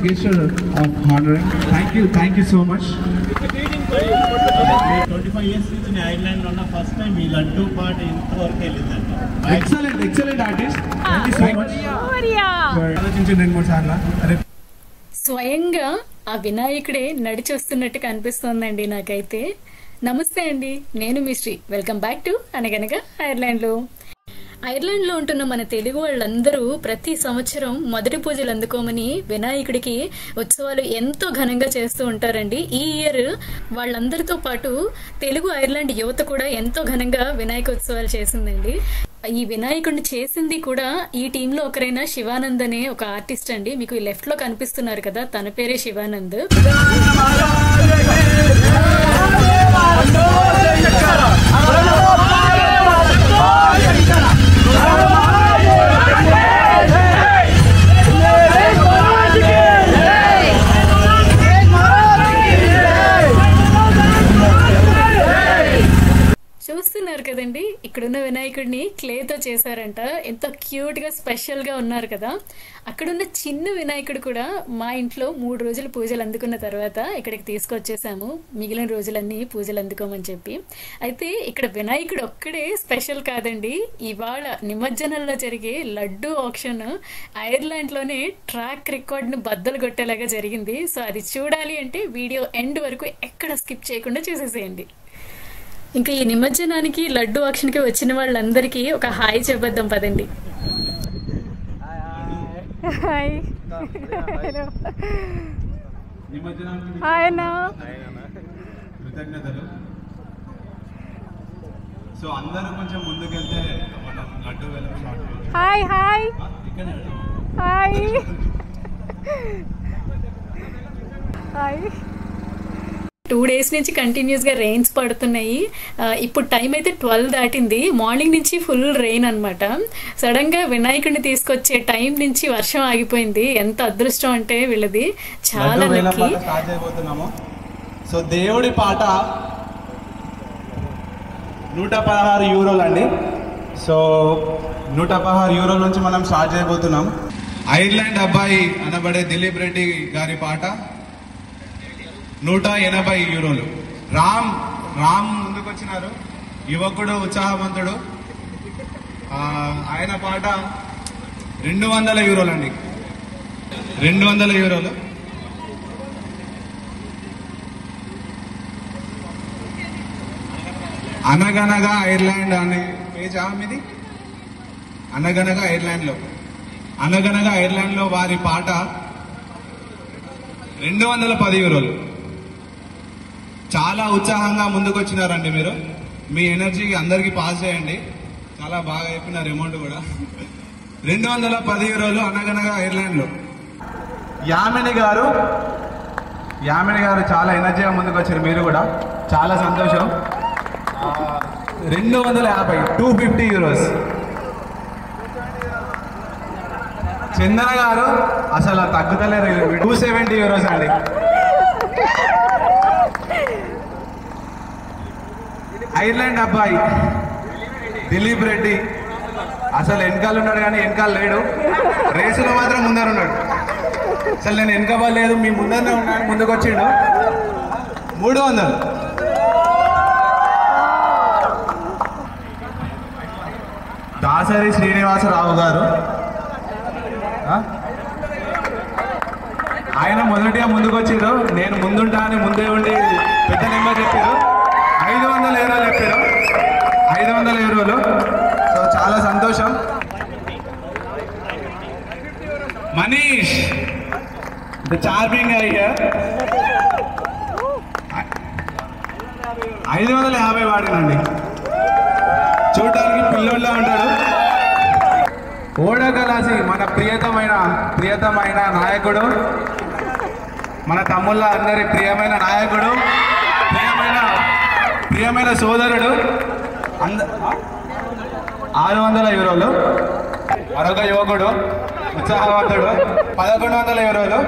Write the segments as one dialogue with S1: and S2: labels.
S1: gesture of honor. Thank you so much.
S2: 25 years in Ireland on the first time we laddu part in work elidandi.
S1: Excellent artist. Thank you so much. ఆలోచించండి రెండు మూడు సార్లు.
S3: స్వయంగా ఆ వినాయకుడే నడిచి వస్తున్నట్టు కనిపిస్తోందండి నాకైతే. నమస్తే అండి, నేను మీ శ్రీ. వెల్కమ్ బ్యాక్ టు అనగనగా ఐర్లాండ్లో. ఐర్లాండ్లో ఉంటున్న మన తెలుగు వాళ్ళందరూ ప్రతి సంవత్సరం మొదటి పూజలు అందుకోమని వినాయకుడికి ఉత్సవాలు ఎంతో ఘనంగా చేస్తూ ఉంటారండి. ఈ ఇయర్ వాళ్ళందరితో పాటు తెలుగు ఐర్లాండ్ యువత కూడా ఎంతో ఘనంగా వినాయక ఉత్సవాలు చేసిందండి. ఈ వినాయకుడిని చేసింది కూడా ఈ టీంలో ఒకరైన శివానంద్ అనే ఒక ఆర్టిస్ట్ అండి. మీకు లెఫ్ట్ లో కనిపిస్తున్నారు కదా, తన పేరే శివానంద్. చూస్తున్నారు కదండి, ఇక్కడున్న వినాయకుడిని క్లేతో చేశారంట. ఎంతో క్యూట్ గా స్పెషల్ గా ఉన్నారు కదా. అక్కడున్న చిన్న వినాయకుడు కూడా మా ఇంట్లో 3 రోజులు పూజలు అందుకున్న తర్వాత ఇక్కడికి తీసుకొచ్చేసాము, మిగిలిన రోజులన్నీ పూజలు అందుకోమని చెప్పి. అయితే ఇక్కడ వినాయకుడు ఒక్కడే స్పెషల్ కాదండి. ఇవాళ నిమజ్జనంలో జరిగే లడ్డు ఆక్షన్ ఐర్లాండ్ లోనే ట్రాక్ రికార్డ్ ను బద్దలు కొట్టేలాగా జరిగింది. సో అది చూడాలి అంటే వీడియో ఎండ్ వరకు ఎక్కడ స్కిప్ చేయకుండా చూసేసేయండి. ఇంకా ఈ నిమజ్జనానికి లడ్డు ఆక్షన్కి వచ్చిన వాళ్ళందరికీ ఒక హాయ్ చెప్పేద్దాం పదండి. హాయ్ హాయ్ అన్నా.
S1: కృతజ్ఞతలు. సో అందరూ కొంచెం ముందుకెళ్తే మనం లడ్డు వెళ్ళాం.
S3: Hi hi hi hi. 2 days నుంచి కంటిన్యూస్ గా రెయిన్స్ పడుతున్నాయి. ఇప్పుడు టైం అయితే 12 దాటింది. మార్నింగ్ నుంచి ఫుల్ రెయిన్ అనమాట. సడన్ గా వినాయకుడిని తీసుకొచ్చే టైం నుంచి వర్షం ఆగిపోయింది. ఎంత అదృష్టం అంటే వీళ్ళది, చాలా లక్కీ.
S1: సో దేవుడి పాట 116 యూరోలు అండి. సో 116 యూరోల నుంచి మనం స్టార్ట్ చేయబోతున్నాం. ఐర్లాండ్ అబ్బాయి అనబడే దిలీప్ రెడ్డి గారి పాట 180 యూరోలు. రామ్ ముందుకు వచ్చినారు, యువకుడు, ఉత్సాహవంతుడు. ఆయన పాట 200 యూరోలు అండి. 200 యూరోలు. అనగనగా ఐర్లాండ్ అనే పేజ్ మీది. అనగనగా ఐర్లాండ్ లో వారి పాట 210 యూరోలు. చాలా ఉత్సాహంగా ముందుకు వచ్చినారండి మీరు. మీ ఎనర్జీ అందరికి పాస్ చేయండి. చాలా బాగా చెప్పినారు అమౌంట్ కూడా. 210 యూరోలు అనగనగా ఐర్లాండ్ లో. యామిని గారు చాలా ఎనర్జీగా ముందుకు వచ్చారు. మీరు కూడా చాలా సంతోషం. 250 యూరోస్. చందన గారు అసలు తగ్గుతలేరు, 270 యూరోస్ అండి. ఐర్లాండ్ అబ్బాయి దిలీప్ రెడ్డి అసలు వెనకాల ఉన్నాడు కానీ వెనకాల లేడు, రేసులో మాత్రం ముందర ఉన్నాడు. అసలు నేను వెనక లేదు, మీ ముందరనే ఉన్నాను, ముందుకు వచ్చిండు. 300. దాసరి శ్రీనివాసరావు గారు, ఆయన మొదటిగా ముందుకు వచ్చిండు. నేను ముందుంటా అని ముందే ఉండి పెద్ద నెంబర్ చెప్పారు. 500 యూరోలు చెప్పారు. 500 యూరోలు. సో చాలా సంతోషం. మనీష్ ద చార్మింగ్ అయ్యా 550 వాడినండి. చూడటానికి పిల్లోళ్ళ ఉంటాడు. ఓడగలాసి మన ప్రియతమైన నాయకుడు, మన తమ్ముళ్ళ అందరి ప్రియమైన నాయకుడు, ప్రియమైన సోదరుడు. 600 యూరోలు. మరొక యువకుడు, ఉత్సాహవంతుడు, 1100 యూరోలు.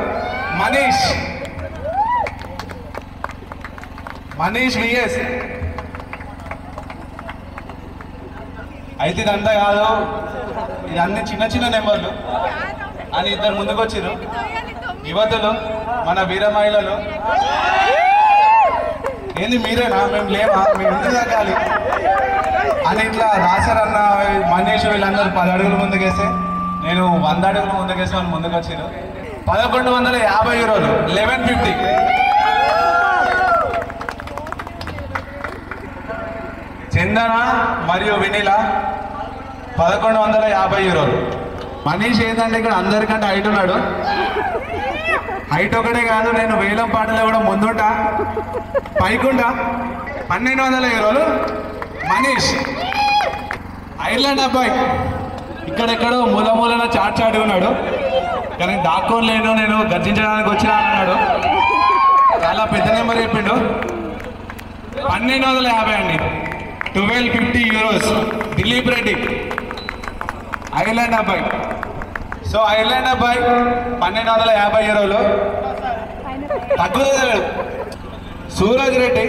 S1: మనీష్ విఎస్. అయితే ఇదంతా కాదు, ఇదన్నీ చిన్న చిన్న నెంబర్లు అని ఇద్దరు ముందుకు వచ్చారు. యువతులు, మన వీర మహిళలు. ఏంది మీరేనా? మేము లేమా? మేము ఇంటి తగ్గాలి అని ఇట్లా రాశారన్న మనీష్ వీళ్ళందరూ 10 అడుగులు ముందుకేస్తే నేను 100 అడుగులు ముందుకేసి వాళ్ళు ముందుకు వచ్చారు. 1150 యూరోలు 1150. చందన మరియు వినీల 1150 యూరోలు. మనీష్ ఏంటంటే ఇక్కడ అందరికంటే హైట్ ఉన్నాడు. హైట్ ఒకటే కాదు, నేను వేలం పాటలో కూడా ముందుంటా, పైకుంటా. 1200 యూరోలు మనీష్. ఐర్లాండ్ అబ్బాయి ఇక్కడెక్కడో మూలన చాట్ ఉన్నాడు, కానీ దాక్కొని లేను, నేను గర్జించడానికి వచ్చినా అన్నాడు. చాలా పెద్ద నెంబర్ చెప్పిండు. 1250 అండి, 1250 యూరోస్. దిలీప్ రెడ్డి ఐర్లాండ్ అబ్బాయి. సో ఐర్లాండ్ అబ్బాయి 1250 యూరోలు. తగ్గుతుంది. సూరజ్ రెడ్డి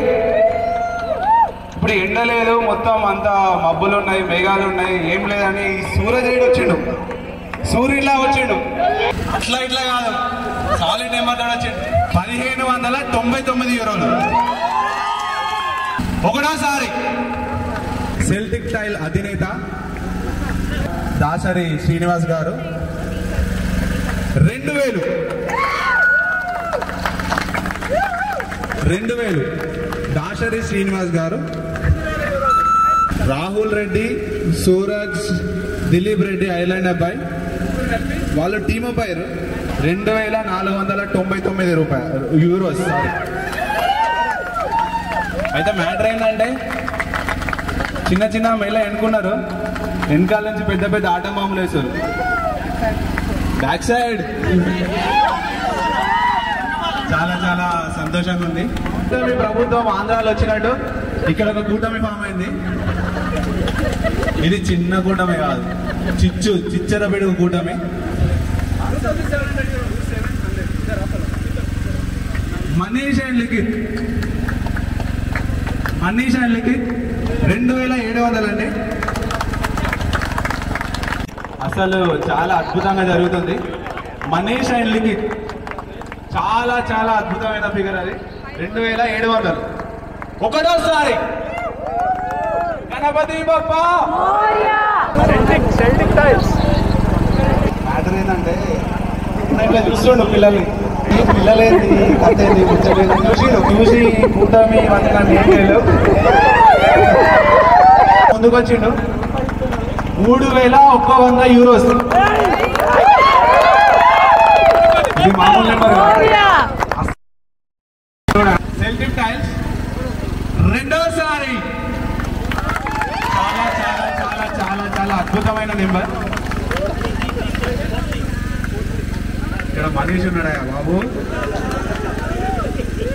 S1: ఇప్పుడు ఎండ లేదు, మొత్తం అంతా మబ్బులు ఉన్నాయి, మేఘాలు ఉన్నాయి, ఏం లేదని ఈ సూరజ్ రెడ్డి వచ్చిండు, సూర్యుడిలా వచ్చిండు. అట్లా ఇట్లా కాదు, సాలిడ్ నెంబర్ తోడు వచ్చిండు. 1599 యూరోలు. ఒకటోసారి సెల్టిక్ టైల్ అధినేత దాసరి శ్రీనివాస్ గారు 2000 దాసరి శ్రీనివాస్ గారు. రాహుల్ రెడ్డి, సూరజ్, దిలీప్ రెడ్డి ఐర్లాండ్ అబ్బాయి, వాళ్ళు టీమ్ అప్ అయ్యారు. 2499 యూరోస్. అయితే మ్యాటర్ ఏంటంటే చిన్న చిన్న మెల్ల ఎన్నుకున్నారు, వెనకాల నుంచి పెద్ద పెద్ద ఆట మామూలు వేశారు. బ్యాక్ సైడ్ చాలా చాలా సంతోషంగా ఉంది. మీ ప్రభుత్వం ఆంధ్రాలో వచ్చినట్టు ఇక్కడ ఒక కూటమి ఫామ్ అయింది. ఇది చిన్న కూటమి కాదు, చిచ్చర పెడుగు కూటమి. మనీష్ అండ్ లిఖిత్ 2700 అండి. అసలు చాలా అద్భుతంగా జరుగుతుంది. మనీష్ అండ్ లిఖిత్ చాలా చాలా అద్భుతమైన ఫిగర్ అది. 2700. ఒకటోసారి గణపతి బప్పా. మ్యాటర్ ఏంటంటే ఇట్లా చూస్తుండు పిల్లలేంది కథ ఏంది చూసి కూటమి ముందుకు వచ్చిండు. 3100 యూరోస్. ఇది మామూలు నెంబర్. సెల్టిక్ టైల్స్ రెండోసారి. చాలా చాలా చాలా చాలా చాలా అద్భుతమైన నెంబర్. ఇక్కడ మనీష్ ఉన్నాడా బాబు?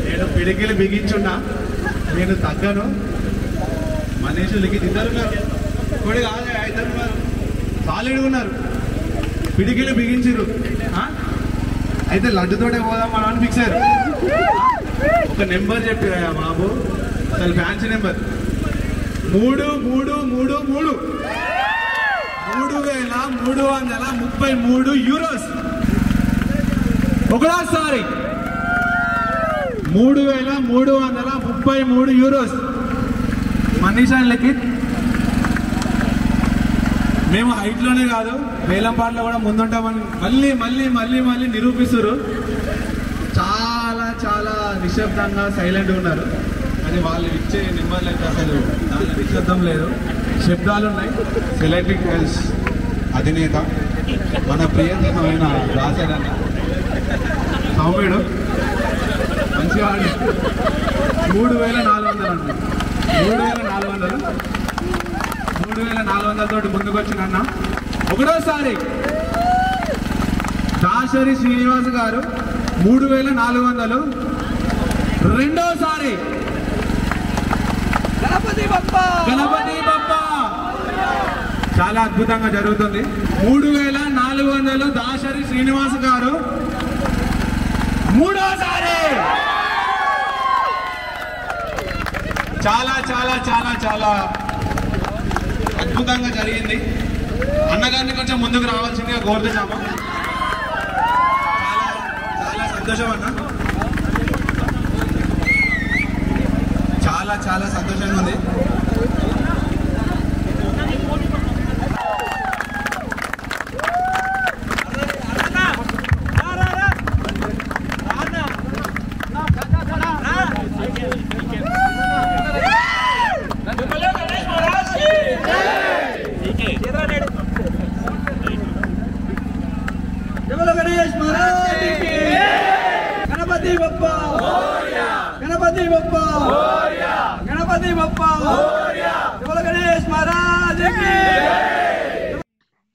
S1: నేను పిడికిలు బిగించున్నా, నేను తగ్గను. మనీష్ లిఖిత్ ఇద్దరు ఉన్నారు, కొడి కాదు, ఇద్దరు ఉన్నారు, సాలిడ్గా ఉన్నారు, పిడికిలు బిగించారు. అయితే లడ్డుతోటే పోదాం మనం అని ఫిక్స్ అయ్యారు. ఒక నెంబర్ చెప్పారా బాబు, అసలు ఫ్యాన్సీ నెంబర్ 3333 యూరోస్. ఒకసారి 3333 యూరోస్. మనీష్ అండ్ లిఖిత్ మేము హైట్లోనే కాదు, వేలంపాటలో కూడా ముందుంటామని మళ్ళీ మళ్ళీ మళ్ళీ మళ్ళీ నిరూపిస్తారు. చాలా చాలా నిశ్శబ్దంగా సైలెంట్గా ఉన్నారు. అది వాళ్ళు ఇచ్చే నెంబర్లు అయితే అసలు దాని నిశ్శబ్దం లేదు, శబ్దాలు ఉన్నాయి. సెలెక్టింగ్ టైల్స్ అధినేత మన ప్రియతమైన దాసరన్న సౌమ్యుడు మంచిగా 3400 అండి. 3400 తోటి ముందుకు వచ్చిన ఒకటోసారి దాసరి శ్రీనివాస్ గారు 3400. రెండోసారి గణపతి బప్పా. చాలా అద్భుతంగా జరుగుతుంది. 3400 దాసరి శ్రీనివాస్ గారు. మూడోసారి చాలా చాలా చాలా చాలా అద్భుతంగా జరిగింది. అన్నగారిని కొంచెం ముందుకు రావాల్సిందిగా కోరుతున్నాము. చాలా సంతోషం అన్న, చాలా చాలా సంతోషంగా ఉంది.
S4: गणेश महाराज की गणपति बप्पा गणपति बप्पा गणपति बप्पा गणेश महाराज की।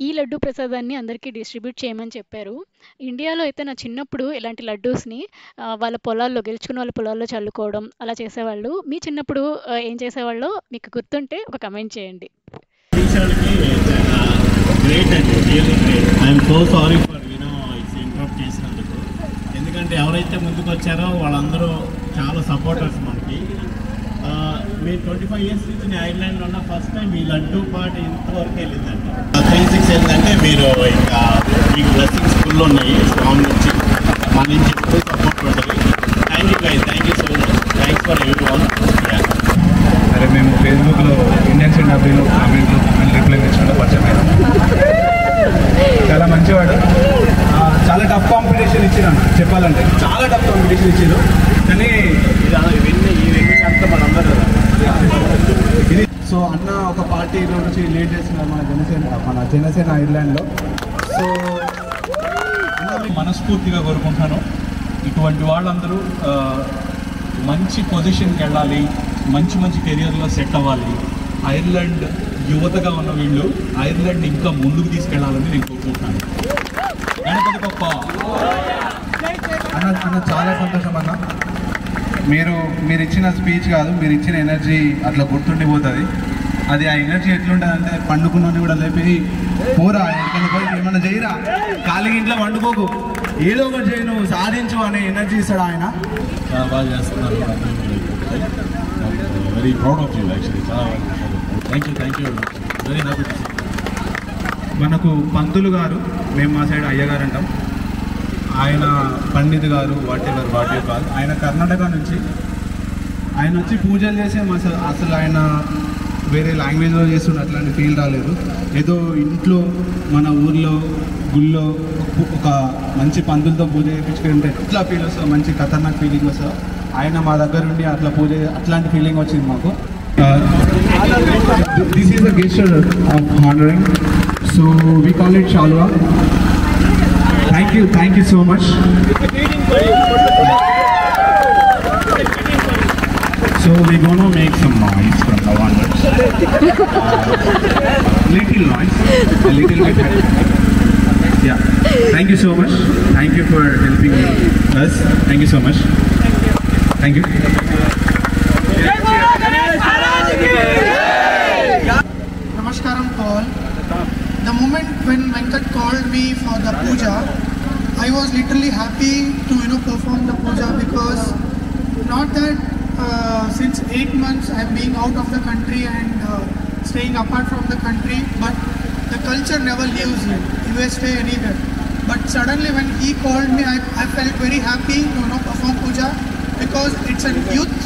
S3: ఈ లడ్డు ప్రసాదాన్ని అందరికీ డిస్ట్రిబ్యూట్ చేయమని చెప్పారు. ఇండియాలో అయితే నా చిన్నప్పుడు ఇలాంటి లడ్డూస్ని వాళ్ళ పొలాల్లో గెలుచుకున్న వాళ్ళ పొలాల్లో చల్లుకోవడం అలా చేసేవాళ్ళు. మీ చిన్నప్పుడు ఏం చేసేవాళ్ళో మీకు గుర్తుంటే ఒక కమెంట్ చేయండి.
S2: టీచర్కి గ్రేట్ అండి, really great. I'm so sorry for it's interrupt చేసినందుకు. ఎందుకంటే ఎవరైతే ముందుకు వచ్చారో వాళ్ళందరూ చాలా సపోర్టర్స్ మనకి. మీరు 25 years నుంచి నేను ఐర్లాండ్లో ఉన్న ఫస్ట్ టైం ఈ లడ్డూ పార్టీ ఇంతవరకు వెళ్ళిందండి. 3-6 ఏంటంటే మీరు ఇంకా మీకు బ్లెస్సింగ్స్ ఫుల్ ఉన్నాయి స్వామి నుంచి, మా నుంచి ఫుల్ సపోర్ట్ ఉంటుంది. Thank you guys, thank you so much, thanks for every one.
S1: అరే మేము ఫేస్బుక్లో ఇండియన్స్ అండ్ డబ్బీలో కామెంట్లు రిప్లై తెచ్చుకుంటే పరిచయం. చాలా మంచివాడు. చాలా టఫ్ కాంపిటీషన్ ఇచ్చారు అన్న, చెప్పాలంటే చాలా టఫ్ కాంపిటీషన్ ఇచ్చారు. కానీ ఇది సో అన్న ఒక పార్టీలో నుంచి లీడ్ చేస్తున్నారు మన జనసేన ఐర్లాండ్లో. సో
S5: మనస్ఫూర్తిగా కోరుకుంటున్నాను ఇటువంటి వాళ్ళందరూ మంచి పొజిషన్కి వెళ్ళాలి, మంచి మంచి కెరియర్లో సెట్ అవ్వాలి. ఐర్లాండ్ యువతగా ఉన్న వీళ్ళు ఐర్లాండ్ ఇంకా ముందుకు తీసుకెళ్లాలని నేను కోరుకుంటున్నాను. గణపతి బప్ప
S1: అన్న చాలా సంతోషం అన్న. మీరు ఇచ్చిన స్పీచ్ కాదు, మీరు ఇచ్చిన ఎనర్జీ అట్లా గుర్తుండిపోతుంది. అది ఆ ఎనర్జీ ఎట్లుంటుంది అంటే పండుకున్నోని కూడా లేపి పోరా ఎక్కడికి పోయి ఏమన్నా చేయరా, ఖాళీగా ఇంట్లో వండుకోకు, ఏదో ఒకటి చేయి, నువ్వు సాధించు అనే ఎనర్జీ ఇస్తాడు ఆయన.
S5: చాలా బాగా చేస్తున్నారు. Very proud of you actually. చాలా థ్యాంక్ యూ వెరీ హ్యాపీ.
S1: మనకు పంతులు గారు, మేము మా సైడ్ అయ్యగారు అంటాం, ఆయన పండిత్ గారు వాట్ కాదు, ఆయన కర్ణాటక నుంచి. ఆయన వచ్చి పూజలు చేసే అసలు ఆయన వేరే లాంగ్వేజ్లో చేస్తుండే అట్లాంటి ఫీల్ రాలేదు. ఏదో ఇంట్లో మన ఊర్లో గుళ్ళో ఒక మంచి పంతులతో పూజ చేయించుకుంటే ఎట్లా ఫీల్ వస్తుందో, మంచి ఖతర్నాక్ ఫీలింగ్ వస్తుందో, ఆయన మా దగ్గర ఉండి అట్లా పూజ అట్లాంటి ఫీలింగ్ వచ్చింది మాకు. This is a gesture of honouring, so we call it shalwa. Thank you so much. So we're gonna make some noise from now onwards. Little noise, a little bit. Yeah. Thank you so much. Thank you for helping us. Thank you so much. Thank you.
S6: Namaskaram all. The moment when Venkat called me for the puja, I was literally happy to perform the puja, because not that since 8 months I'm being out of the country and staying apart from the country, but the culture never leaves you. You may stay anywhere. But suddenly when he called me, I felt very happy to perform puja, because it's a youth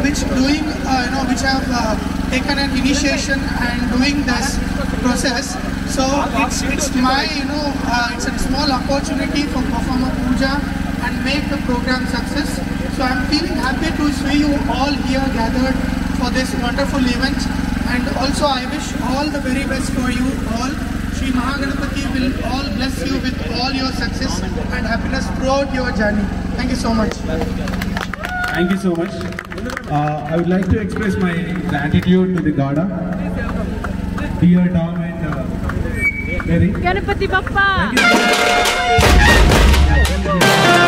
S6: which doing which have taken an initiation and doing this process. So it's my it's a small opportunity for perform a puja and make the program success. So I'm feeling happy to see you all here gathered for this wonderful event, and also I wish all the very best for you all. Shri Mahaganapati will all bless you with all your success and happiness throughout your journey. Thank you so much.
S1: Thank you so much. I would like to express my gratitude to the Gada, dear Tom and Mary.
S3: Ganapati Bappa.
S1: Thank you.